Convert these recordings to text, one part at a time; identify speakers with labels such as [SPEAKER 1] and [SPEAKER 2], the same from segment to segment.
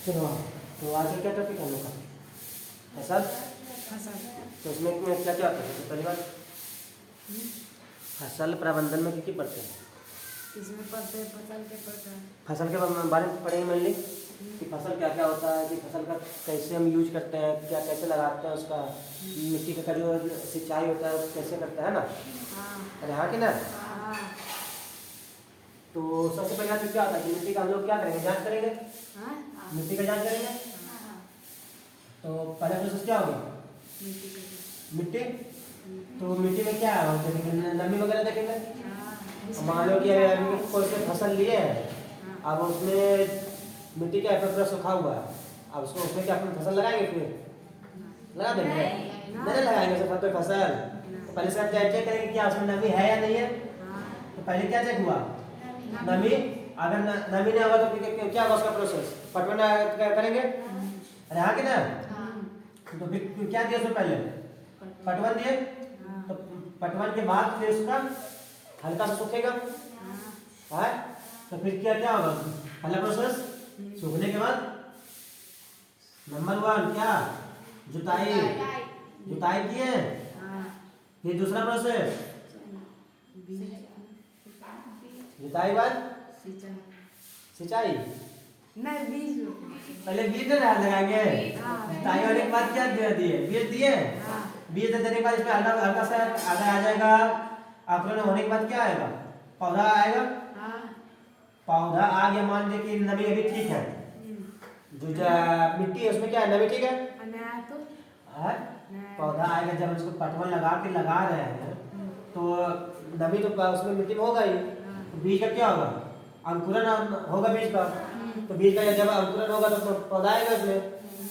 [SPEAKER 1] चलो, तो आज का क्या टॉपिक हम लोग का? फसल। तो उसमें क्या क्या आता है? पहली बात, फसल प्रबंधन में क्या पढ़ते हैं?
[SPEAKER 2] इसमें पढ़ते हैं फसल के पढ़ते हैं।
[SPEAKER 1] फसल के बारे में पढ़ेंगे मेनली कि फसल क्या क्या होता है, कि फसल का कैसे हम यूज करते हैं, क्या कैसे लगाते हैं, उसका मिट्टी का जो सिंचाई होता है कैसे करते हैं ना। अरे हाँ कि ना। तो सबसे पहले तो क्या होता है कि मिट्टी का हम लोग क्या करेंगे, जांच करेंगे। मिट्टी का जांच करेंगे। तो पहले प्रोसेस क्या होगा? मिट्टी। तो मिट्टी में क्या है, देखेंगे नमी वगैरह देखेंगे। मान लो कि कोई से फसल लिए हैं, अब उसमें मिट्टी क्या है, पूरा सूखा हुआ है, अब उसको उसमें क्या अपन फसल लगाएंगे, फिर लगा देंगे? नहीं लगाएंगे सब कोई फसल। तो पहले से चेक करेंगे क्या उसमें नमी है या नहीं है। तो पहले क्या चेक हुआ? नमी। अगर नमी नहीं होगा तो क्या होगा उसका प्रोसेस? पटवन करेंगे। अरे हाँ कि ना। तो फिर क्या दिया उसमें पहले? पटवन दिए। तो पटवन के बाद फिर उसका हल्का सा सूखेगा है। तो फिर क्या क्या होगा? पहला प्रोसेस सूखने के बाद नंबर 1 क्या? जुताई। जुताई किए। फिर दूसरा प्रोसेस जुताई बाद सिंचाई।
[SPEAKER 2] नहीं, बीज
[SPEAKER 1] पहले बीज लगाएंगे। जुताई होने के बाद क्या दिए? बीज दिए। बीज देने के बाद इसमें हल्का हल्का सा आधा आ जाएगा। अंकुरण होने के बाद क्या आएगा? पौधा आएगा। पौधा आ गया, मान लीजिए कि नमी अभी ठीक है, जो मिट्टी है उसमें क्या है, नमी ठीक है। पौधा आएगा, जब उसको पटवन लगा रहे हैं तो नमी तो उसमें मिट्टी में होगा ही। तो बीज का क्या होगा? अंकुरण होगा बीज का। तो बीज का जब अंकुरण होगा तो पौधा आएगा उसमें।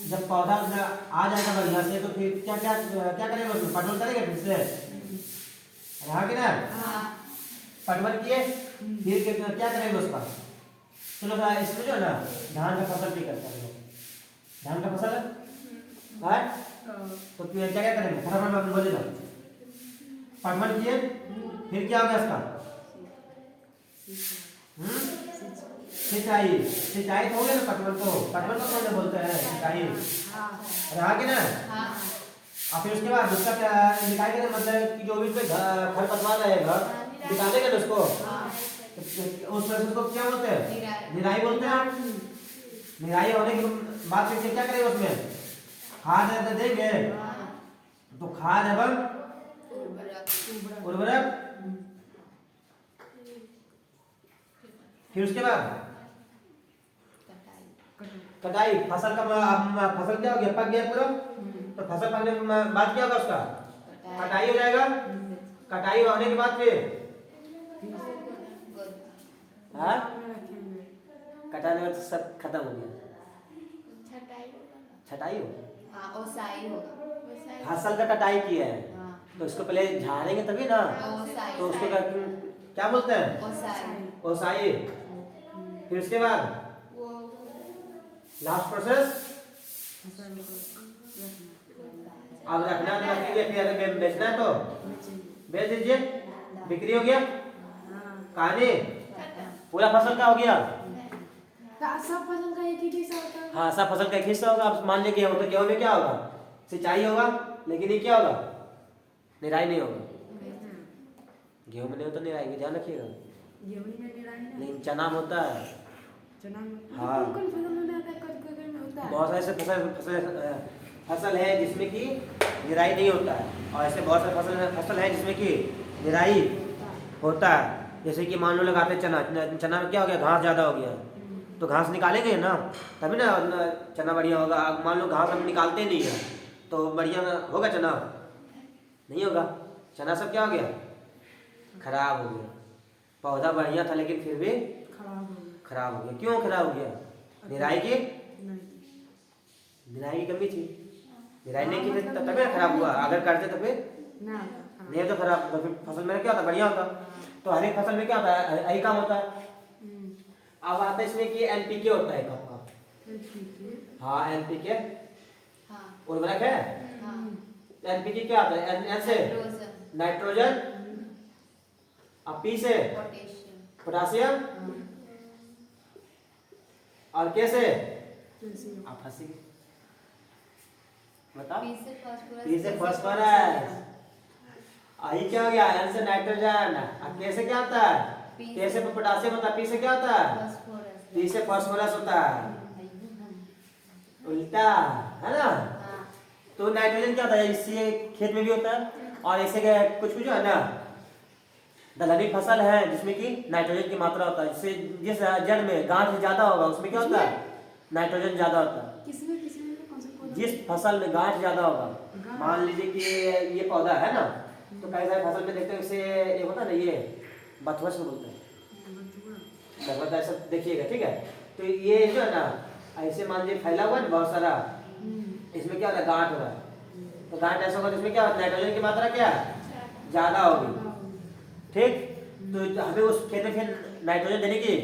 [SPEAKER 1] जब पौधा आ जाएगा बढ़िया से तो फिर क्या क्या क्या करेगा उसमें? पटवन करेगा फिर से। हाँ कि ना। पटवन किए फिर क्या करेंगे उसका? चलो इसमें जो है ना, धान का फसल भी करते हैं लोग। धान का फसल है तो क्या क्या करेंगे? फटाफट बोले ना। पटवन किए फिर क्या हो गया उसका? सिंचाई। सिंचाई तो हो गया ना। पटवन को कौन बोलते हैं? सिंचाई। रहा कि ना। और फिर उसके बाद उसका क्या निकालेंगे, मतलब कि जो भी खरपतवार रहेगा निकालेंगे ना उसको। उस प्रोसेस को क्या बोलते हैं? निराई बोलते हैं। निराई होने के बाद फिर क्या करेंगे उसमें? खाद देंगे। तो खाद एवं उर्वरक। फिर उसके बाद कटाई। फसल क्या हो गया? पक गया पूरा। तो फसल पकने के बाद क्या होगा? उसका कटाई हो जाएगा। कटाई होने के बाद फिर कटाने में सब खत्म हो गया। छटाई हो, फसल का कटाई किया है तो इसको पहले झाड़ेंगे तभी ना। तो उसको क्या बोलते हैं? ओसाई। फिर उसके बाद लास्ट प्रोसेस अब रखना तो रखेंगे, फिर अगर बेचना है तो बेच दीजिए। बिक्री हो गया। कहानी पूरा फसल का हो गया।
[SPEAKER 2] सब फसल का एक ही हिस्सा होता है।
[SPEAKER 1] हाँ, सब फसल का एक हिस्सा होगा। अब मान लीजिए गेहूँ, तो गेहूँ में क्या होगा? सिंचाई होगा, लेकिन ये क्या होगा? निराई नहीं होगा। गेहूँ में नहीं होता निराई, ध्यान रखिएगा।
[SPEAKER 2] गेहूं में निराई नहीं।
[SPEAKER 1] लेकिन चना में होता है।
[SPEAKER 2] चना में
[SPEAKER 1] हाँ।
[SPEAKER 2] कौन फसल में आता है, कद में होता है।
[SPEAKER 1] बहुत ऐसे फसल है जिसमें कि निराई नहीं होता है, और ऐसे बहुत सारे फसल है जिसमें कि निराई होता है। जैसे कि मान लो लगाते हैं चना में क्या हो गया? घास ज़्यादा हो गया, तो घास निकालेंगे ना तभी ना चना बढ़िया होगा। मान लो घास हम निकालते नहीं है तो बढ़िया होगा चना? नहीं होगा। चना सब क्या हो गया? खराब हो गया। पौधा बढ़िया था लेकिन फिर भी खराब हो गया। क्यों खराब हो गया? निराई की कमी थी। निराई नहीं की थी तभी खराब हुआ। अगर करते तो फिर नहीं तो खराब, तो फिर फसल में क्या होता? बढ़िया होता। तो हर एक फसल में क्या होता है? यही काम होता है। अब आता है इसमें कि एनपीके होता है आपका। हाँ, एनपीके उर्वरक है। एनपीके क्या आता है? एन से नाइट्रोजन, और पी से पोटासियम, और के से
[SPEAKER 2] कैसे?
[SPEAKER 1] आप फंसी गए। बताओ।
[SPEAKER 3] पी से फास्फोरस।
[SPEAKER 1] पी से फास्फोरस। आई क्या हो गया? एन से नाइट्रोजन। अब के से क्या होता है? के से पोटेशियम होता है। पी से क्या होता है?
[SPEAKER 3] फास्फोरस।
[SPEAKER 1] पी से फास्फोरस होता है। उल्टा है ना?
[SPEAKER 3] हाँ।
[SPEAKER 1] तो नाइट्रोजन क्या होता है? इससे खेत में भी होता है और ऐसे कुछ कुछ है ना, दलहनी फसल है जिसमें कि नाइट्रोजन की मात्रा होता है। जिससे जिस जड़ में गांठ ज्यादा होगा उसमें क्या होता है? नाइट्रोजन ज्यादा होता है।
[SPEAKER 2] किसमें कौन सा पौधा?
[SPEAKER 1] जिस फसल में गांठ ज्यादा होगा,
[SPEAKER 2] गांठ।
[SPEAKER 1] मान लीजिए कि ये पौधा है ना, तो कई सारे फसल में देखते हैं इसे ये होता है ना, ये बथुआ से बोलते हैं। बथुआ ऐसा देखिएगा, ठीक है? तो ये जो है ना ऐसे मान लीजिए फैला हुआ है बहुत सारा, इसमें क्या हो रहा है? गांठ हो रहा है। तो गांठ ऐसा होगा तो इसमें क्या होगा? नाइट्रोजन की मात्रा क्या ज्यादा होगी, ठीक? तो हमें उस खेत में फिर नाइट्रोजन देने की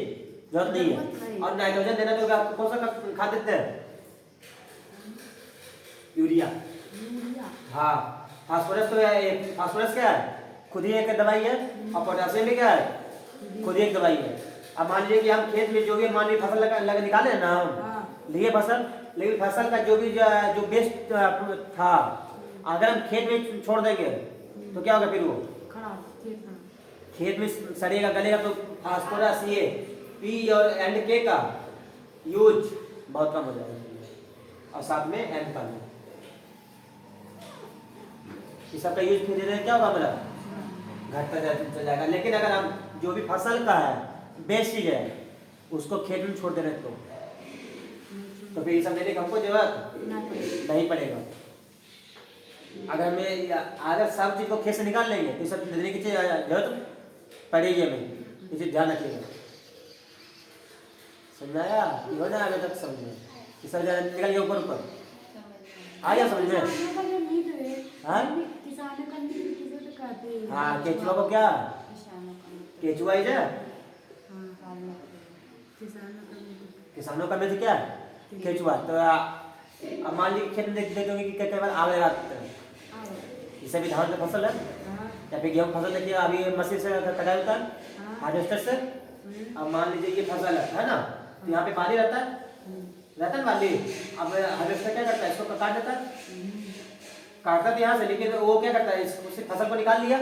[SPEAKER 1] जरूरत नहीं है। और नाइट्रोजन देना तो आपको कौन सा खाद देते हैं? यूरिया। हाँ। फास्फोरस तो है, फास्फोरस क्या है? खुद ही एक दवाई है। और पोटेशियम भी क्या है? खुद ही एक दवाई है। अब मान लीजिए कि हम खेत में जो भी मान लीजिए फसल लगा निकाले ना हम, लिए फसल, लेकिन फसल का जो भी जो वेस्ट था अगर हम खेत में छोड़ देंगे तो क्या होगा? फिर वो खेत में सड़ेगा, गलेगा। तो फास्फोरस ये पी और एंड के का यूज बहुत कम हो जाएगा और साथ में एंड का भी। इस सब का यूज फिर धीरे क्या होगा? मेरा घटता चल जाएगा। लेकिन अगर हम जो भी फसल का है बेस्ट चीज है उसको खेत में छोड़ दे रहे तो फिर ये सब देने की हमको जरूरत नहीं पड़ेगा। अगर सब चीज को खेत से निकाल लेंगे तो सब देने की जरूरत पड़ेगी हमें। इसे ध्यान रखिएगा। समझाया? हो जाए अभी तक समझे कि सब निकल गया ऊपर ऊपर आ गया समझ में?
[SPEAKER 2] किसानों का जो मीट है,
[SPEAKER 1] हाँ?
[SPEAKER 2] किसानों का मीट किसे तो कहते हैं?
[SPEAKER 1] हाँ, केचुआ को क्या?
[SPEAKER 3] किसानों का मतलब।
[SPEAKER 1] केचुआ ही है।
[SPEAKER 2] हाँ, किसानों का मीट।
[SPEAKER 1] किसानों का मित्र क्या है? केचुआ। तो अब मान लीजिए खेत में देखते होंगे कि कई बार आग लगाते हैं। जैसे भी धान की फसल है या फिर गेहूं फसल, देखिए अभी मशीन से कटाई होता है हार्वेस्टर से। अब मान लीजिए ये फसल है ना, तो यहाँ पे पानी रहता है पानी। अब हार्वेस्टर क्या करता है? इसको काट देता है, काटता तो यहाँ से, लेकिन वो क्या करता है? उससे फसल को निकाल लिया।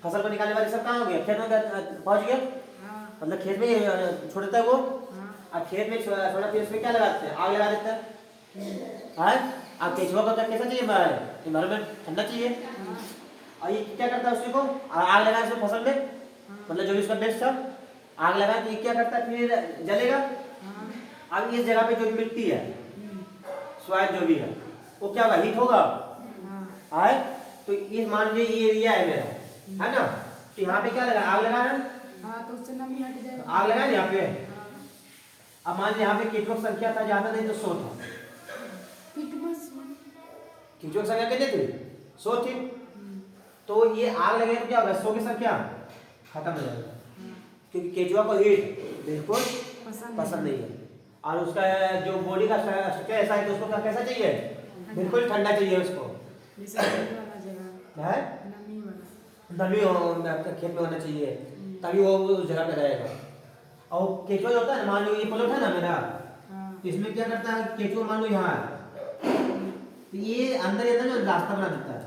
[SPEAKER 1] फसल को निकालने वाले सब कहाँ हो गया? खेत में पहुंच गया, मतलब खेत में छोड़ देता है वो। अब खेत में छोड़ा फिर उसमें क्या लगाते हैं? आग लगा देते हैं। अब केचुआ को कैसा चाहिए? इन्वायरमेंट ठंडा चाहिए। और ये क्या करता है? उसी को आग लगा इसमें फसल में, मतलब जो भी उसका बेस्ट था आग लगा, तो ये क्या करता है? फिर जलेगा। अब इस जगह पे जो मिट्टी है, स्वाद जो भी है, वो क्या होगा? हीट होगा। है तो ये मान लीजिए ये एरिया है मेरा, है ना? तो यहाँ पे क्या लगा? आग लगा है।
[SPEAKER 2] तो उससे नमी हट जाएगी।
[SPEAKER 1] आग लगा यहाँ पे। अब मान लीजिए यहाँ पे केचुआ की संख्या था ज्यादा, नहीं तो 100 था। केचुआ की संख्या कितनी थी? 100 थी। तो ये आग लगे तो क्या होगा? 100 की संख्या खत्म हो जाएगा, क्योंकि केचुआ को हीट बिल्कुल पसंद नहीं है। और उसका जो बॉडी का स्ट्रक्चर ऐसा है कि उसको कैसा चाहिए? बिल्कुल ठंडा चाहिए उसको। है नमी खेत में होना चाहिए, तभी वो उस जगह पे रहेगा। और केचुआ जो होता है ना, मान लो ये प्लॉट है ना मेरा, तो इसमें क्या करता है? केचुआ मान लो यहाँ है, तो ये अंदर ये ना रास्ता बना देता है,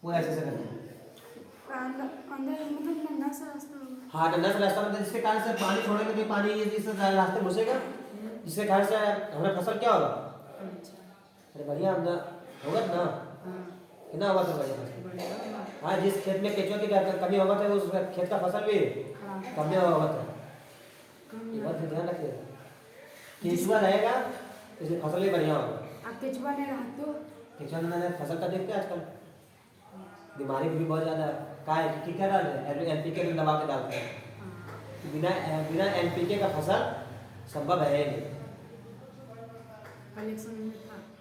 [SPEAKER 1] वो ऐसे करता है।
[SPEAKER 2] अंदर मतलब नन्हा सा रास्ता होगा।
[SPEAKER 1] हाँ, नन्हा सा रास्ता बनता है, जिसके कारण से पानी छोड़ेंगे तो पानी इस रास्ते में घुसेगा, जिसके कारण से हमारा फसल क्या होगा? अरे बढ़िया होगा ना? कितना होगा तो बढ़िया फसल। हाँ, जिस खेत में केचुआ की कमी होगा तो उस खेत का फसल भी कमी होगा। ये बात ध्यान रखिएगा, केचुआ रहेगा इसलिए फसल भी बढ़िया होगा।
[SPEAKER 2] अब केचुआ नहीं रहा तो
[SPEAKER 1] केचुआ ने फसल का देखते हैं आजकल बीमारी भी बहुत ज्यादा है। क्या डाल रहे हैं? एनपीके दबा के डालते हैं। बिना एनपीके का फसल संभव है नहीं।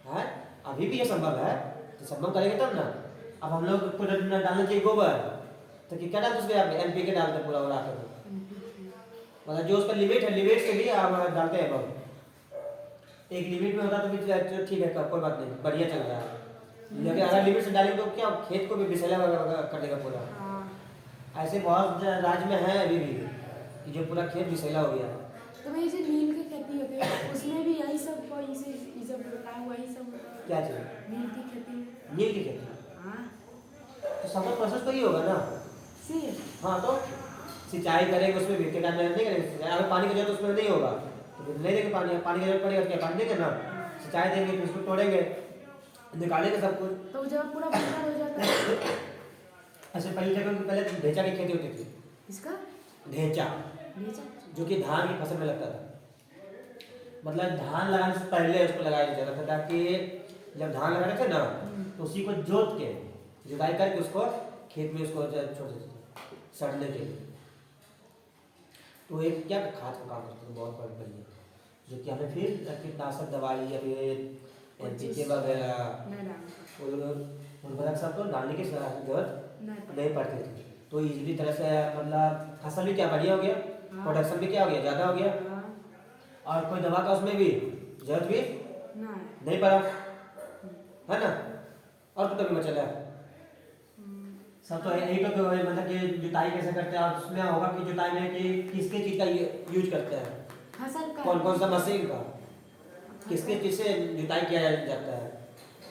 [SPEAKER 1] है अभी भी ये संभव है, तो संभव करेंगे तब ना। अब हम लोग को डालना चाहिए गोबर, तो क्या डालते उसके? एनपीके डालते पूरा उड़ा के, मतलब जो उसका लिमिट है, लिमिट से भी आप डालते हैं बहुत। एक लिमिट में होता तो भी ठीक है, कोई बात नहीं, बढ़िया चल रहा है। लेकिन अगर लिमिट से डालेंगे तो क्या खेत को भी विषैला कर देगा पूरा। ऐसे बहुत राज्य में है अभी भी कि जो पूरा खेत विषैला हो गया।
[SPEAKER 2] तो ये जो नील की खेती होती है उसमें भी यही सब ये सब बताया हुआ यही सब होता है।
[SPEAKER 1] क्या चीज़?
[SPEAKER 2] नील की खेती में।
[SPEAKER 1] नील की खेती।
[SPEAKER 2] हाँ
[SPEAKER 1] तो सबका प्रोसेस तो ये होगा ना।
[SPEAKER 2] सिर्फ
[SPEAKER 1] हाँ तो सिंचाई करेंगे उसमें भी क्या नहीं करेंगे, अगर पानी की जरूरत उसमें नहीं होगा तो फिर नहीं देंगे पानी, पानी की जरूरत पड़ेगा तो क्या पानी देंगे ना, सिंचाई देंगे फिर उसको तोड़ेंगे निकालेंगे सब कुछ।
[SPEAKER 2] तो जब पूरा बंजर हो जाता है।
[SPEAKER 1] ऐसे पहले जगह पहले ढेंचा की खेती होती थी।
[SPEAKER 2] इसका
[SPEAKER 1] ढेंचा
[SPEAKER 2] नीचा
[SPEAKER 1] जो कि धान की फसल में लगता था, मतलब धान लगाने से पहले उसको लगाया जाता था ताकि जब धान लगाते थे ना तो उसी को जोत के जुताई करके उसको खेत में उसको छोटे सड़ने के लिए। तो एक क्या खाद का काम करते थे बहुत बढ़िया, जो कि हमें फिर कीटनाशक दवाई या फिर एनपीके वगैरह
[SPEAKER 2] नहीं डालना
[SPEAKER 1] उर्वरक सब तो डालने की जरूरत
[SPEAKER 2] नहीं
[SPEAKER 1] नहीं पड़ती थी। तो इजीली तरह से मतलब फसल भी क्या बढ़िया हो गया, प्रोडक्शन भी क्या हो गया, ज़्यादा हो गया,
[SPEAKER 2] हाँ
[SPEAKER 1] और कोई दवा का उसमें भी जरूरत भी
[SPEAKER 2] नहीं
[SPEAKER 1] नहीं पड़ा, है ना। और तो कभी बचल है सब तो यही तो मतलब कि जुताई कैसे करते हैं, और उसमें होगा कि जुताई में कि किसके चीज़ का यूज करते हैं,
[SPEAKER 2] फसल का
[SPEAKER 1] कौन कौन सा मशीन का, किसके चीज़ से जुताई किया जाता है।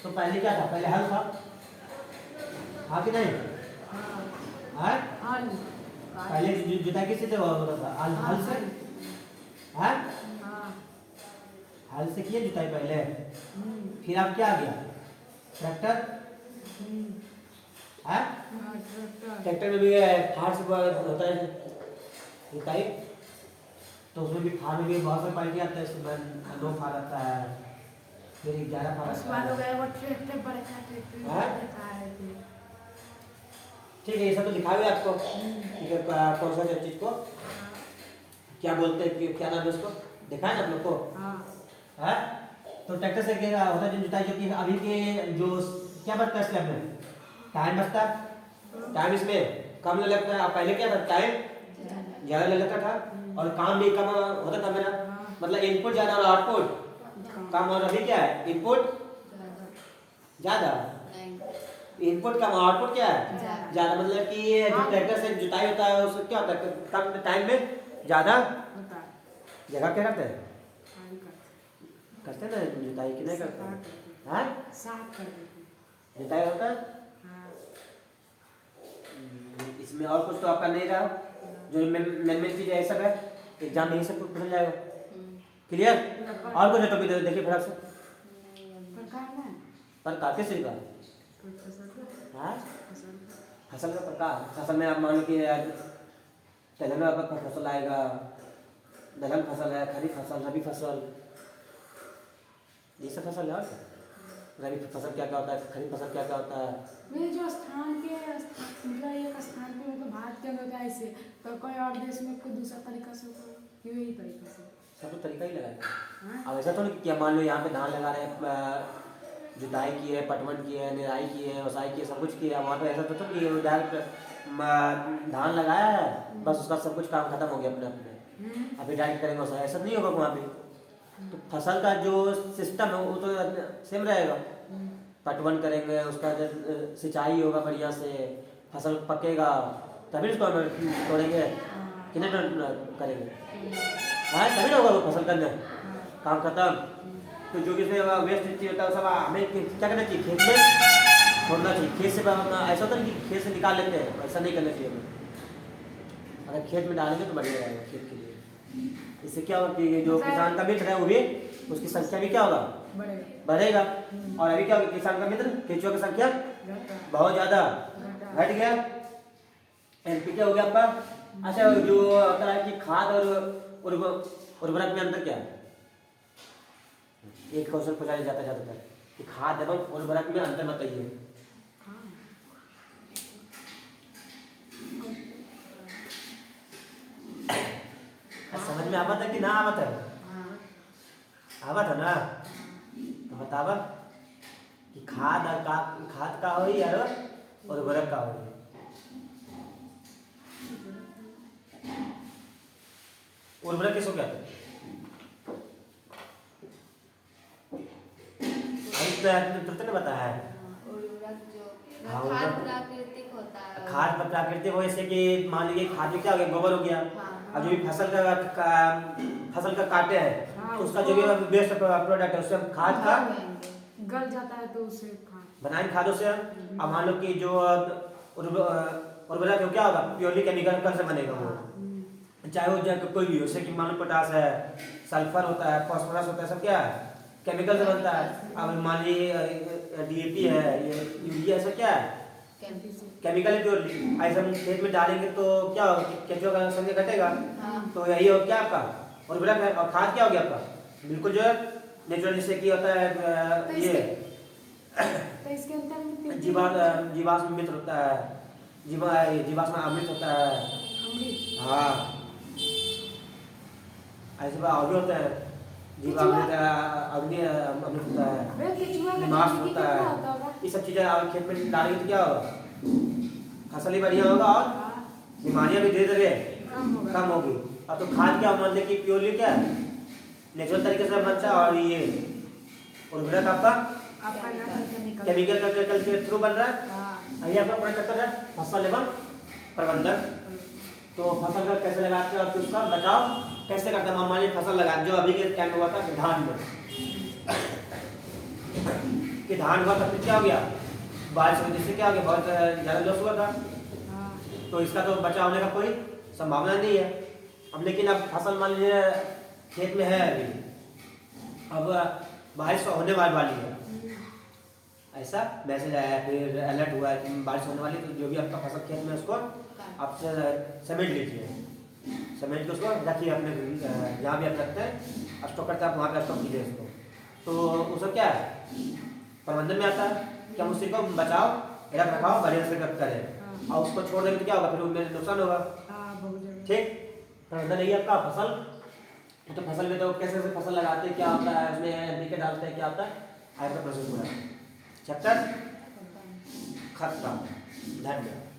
[SPEAKER 1] तो पहले क्या था, पहले हल था, हाँ कि नहीं,
[SPEAKER 2] हाँ
[SPEAKER 1] हाँ
[SPEAKER 2] हाँ
[SPEAKER 1] पहले जुताई किससे से होता था, हल से, हाँ
[SPEAKER 2] हाँ
[SPEAKER 1] हल से किए जुताई पहले, फिर अब क्या आ गया ट्रैक्टर, हाँ ट्रैक्टर में भी फाड़ से होता है जुताई, तो उसमें भी फाड़ में भी बहुत सारे क्वालिटी आता है, इसमें 9 फाड़ आता है, फिर 11 फाड़ आता है। ठीक है, ये सब तो दिखा हुआ है आपको कि कौन सा चीज़ को क्या बोलते हैं, क्या नाम है उसको देखा है ना आप लोग को, है। तो ट्रैक्टर से क्या होता है जो जुताई, जो कि अभी के जो क्या बचता है स्लैब में, टाइम बचता है, टाइम इसमें कम लगता है। पहले क्या था, टाइम ज़्यादा लगता था और काम भी कम होता था मेरा, मतलब इनपुट ज़्यादा और आउटपुट कम। और अभी क्या है, इनपुट ज़्यादा, इनपुट कम, आउटपुट क्या है ज़्यादा। मतलब कि जो ट्रैक्टर से जुताई होता है उसको क्या होता है, कम टाइम में ज़्यादा जगह क्या करते हैं, करते हैं ना जुताई, कि नहीं करते हैं, हाँ
[SPEAKER 2] साफ कर देते
[SPEAKER 1] जुताई होता है।
[SPEAKER 2] हाँ
[SPEAKER 1] इसमें और कुछ तो आपका नहीं रहा, जो मेन चीज़ है, सब है एग्जाम में ही सब कुछ बदल जाएगा, क्लियर। और कुछ है तो भी देखिए फटाक से, पर काफी सही का, हाँ फसल का प्रकार, फसल में आप मान लो कि तेलंगाना आपका फसल आएगा, दलहन फसल है, खरीफ फसल, रबी फसल, ये सब फसल है। और रबी फसल क्या क्या होता है, खरीफ फसल क्या क्या होता है।
[SPEAKER 2] मेरे जो स्थान के मतलब एक स्थान पे मतलब भारत के अंदर होता है ऐसे, तो कोई और देश में कोई दूसरा तरीका से होता है, यही तरीका से
[SPEAKER 1] सब तो तरीका ही लगाएगा।
[SPEAKER 2] हाँ?
[SPEAKER 1] अब ऐसा तो नहीं कि मान लो यहाँ पे धान लगा रहे हैं, जुताई की है, पटवन की है, निराई की है, वसाई की है, सब कुछ किया। वहाँ पे ऐसा तो कि डायरेक्ट धान लगाया है, बस उसका सब कुछ काम खत्म हो गया अपने अपने, अभी डायरेक्ट करेंगे वसाई, ऐसा नहीं होगा वहाँ पे। तो फसल का जो सिस्टम है वो तो सेम रहेगा, पटवन करेंगे, उसका सिंचाई होगा बढ़िया से, फसल पकेगा तभी उसको हम तोड़ेंगे, कि नहीं करेंगे, हाँ तभी ना होगा वो फसल करने, काम खत्म। तो जो भी इसमें वेस्ट होता है सब हमें क्या करना चाहिए, खेत में छोड़ना चाहिए। खेत से ऐसा होता है कि खेत से निकाल लेते हैं, ऐसा नहीं करना चाहिए हमें। अगर खेत में डालेंगे तो बढ़िया रहेगा खेत के लिए। इससे क्या होगा कि जो किसान का मित्र है वो भी, उसकी संख्या भी क्या होगा, बढ़ेगा। और अभी क्या होगा, किसान का मित्र केंचुआ की संख्या बहुत ज़्यादा घट गया। एनपीके हो गया आपका। अच्छा, जो होता है कि खाद और उर्वरक में अंतर क्या है, एक क्वेश्चन पूछा जाता है कि खाद एवं उर्वरक में अंतर बताइए। समझ में आवत है कि ना आवत है, आवत है ना, तो बतावा कि खाद का हो यार और उर्वरक का हो। उर्वरक किसको कहते हैं, तुमने ने बताया है।
[SPEAKER 3] उर्वरक जो
[SPEAKER 1] हाँ,
[SPEAKER 3] खाद प्राकृतिक होता है,
[SPEAKER 1] खाद प्राकृतिक हो, जैसे कि मान लीजिए खाद में क्या हो गया, गोबर हो गया।
[SPEAKER 3] हाँ,
[SPEAKER 1] अब जो भी फसल का फसल का काटे हैं
[SPEAKER 2] हाँ,
[SPEAKER 1] तो उसका जो भी वेस्ट प्रोडक्ट है उससे हम खाद का
[SPEAKER 2] गल जाता है तो उसे खा
[SPEAKER 1] बनाए खादों से अब मान लो कि जो उर्वरक है क्या होगा प्योरली केमिकल से बनेगा वो, चाहे वो कोई भी हो, जैसे कि मान लो पोटास है, सल्फर होता है, फास्फोरस होता है, सब क्या है केमिकल से बनता है। अब मान लीजिए डीएपी है, ये यूरिया, सब क्या है केमिकल है प्योरली। ऐसे हम खेत में डालेंगे तो क्या होगा, केंचुआ का संख्या घटेगा। तो यही हो क्या आपका उर्वरक है। और खाद क्या हो गया आपका बिल्कुल जो है नेचुरल, जिससे कि होता है ये
[SPEAKER 2] तो इसके अंदर
[SPEAKER 1] जीवाश्म मित्र होता है, जीवाश्म अमृत होता है।
[SPEAKER 2] अमृत
[SPEAKER 1] हाँ ऐसे और भी होते हैं, जीवामृत अग्नि अमृत होता है,
[SPEAKER 2] वे केचुआ का
[SPEAKER 1] मांस
[SPEAKER 2] जिंदगी
[SPEAKER 1] होता
[SPEAKER 2] कितना
[SPEAKER 1] है।
[SPEAKER 2] होता होगा?
[SPEAKER 1] ये सब चीजें आप खेत में डालेंगे तो क्या होगा, फसल भी बढ़िया होगा और बीमारियां भी धीरे धीरे कम होगी। अब तो खाद क्या मान लें कि प्योरली क्या नेचुरल तरीके से बनता है, और ये उर्वरक आपका केमिकल के थ्रू बन रहा है। ये आपका पूरा चक्कर है फसल एवं प्रबंधन। तो फसल का कैसे लगाते हैं और फिर उसका बचाव कैसे करते हैं। मान लीजिए फसल लगा जो अभी के टाइम में हुआ था धान में कि धान हुआ तब क्या हो गया, बारिश की वजह से क्या हो गया, बहुत ज़्यादा लॉस हुआ था। तो इसका तो बचाव होने का कोई संभावना नहीं है। अब लेकिन अब फसल मान लीजिए खेत में है अभी, अब बारिश होने वाली है, ऐसा मैसेज आया है, फिर अलर्ट हुआ है कि बारिश होने वाली है, तो जो भी आपका फसल खेत में उसको आप समेट लीजिए, समेट के उसको रखिए अपने जहाँ भी आप रखते हैं स्टॉक करते हैं आप वहाँ पे स्टॉक कीजिए इसको। तो उसका क्या है प्रबंधन में आता है कि हम उसी को बचाव रख रखाव बढ़िया से करें, और उसको छोड़ देंगे तो क्या होगा, फिर उनमें नुकसान होगा। ठीक, प्रबंधन नहीं है आपका फसल। तो फसल में तो कैसे कैसे फसल लगाते हैं, क्या होता है उसमें एनपीके डालते हैं, क्या होता है आगे का प्रोसेस पूरा चैप्टर खत्म। धन्यवाद।